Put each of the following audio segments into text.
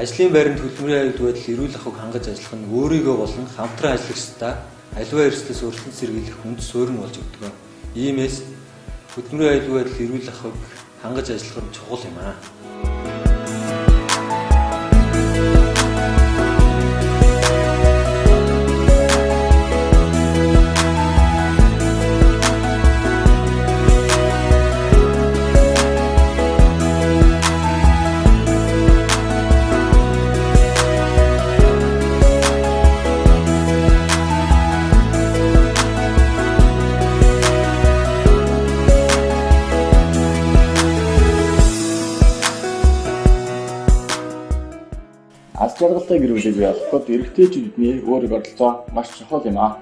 Ажлын байранд хөдөлмөрийн аюулгүй байдал эрүүл ахуйг хангаж ажиллах нь өөрийгөө болон хамтран ажиллагчдаа аливаа эрсдлээс өртөн сэргийлэх хүнд суурин болж өгдөг. Иймээс хөдөлмөрийн аюулгүй байдал эрүүл ахуйг хангаж ажиллах нь чухал юм аа. Аз жаргалтай гэр бүлийг бий болгоход эрэгтэйчүүдний өөрийг оролцоо маш чухал юм аа.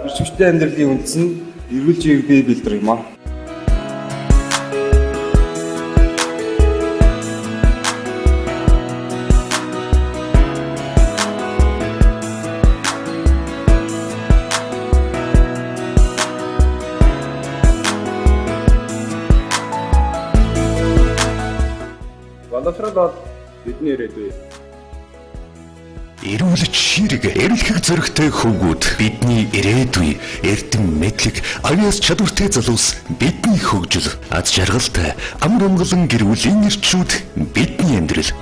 Эрчимтэй амьдралын үндэс нь эрүүл живийг бий бэлдэх юм аа. Боловсрол бол бидний ирээдүй. Эрүүлж ширэг, эрэлхэг зөрөгтэй хөвгүүд бидний ирээдүй, эрдэм мэдлэг, авьяас чадвартай залуус бидний хөгжил, аз жаргалтай, амар амгалан гэр бүлийн эрчүүд бидний амьдрал.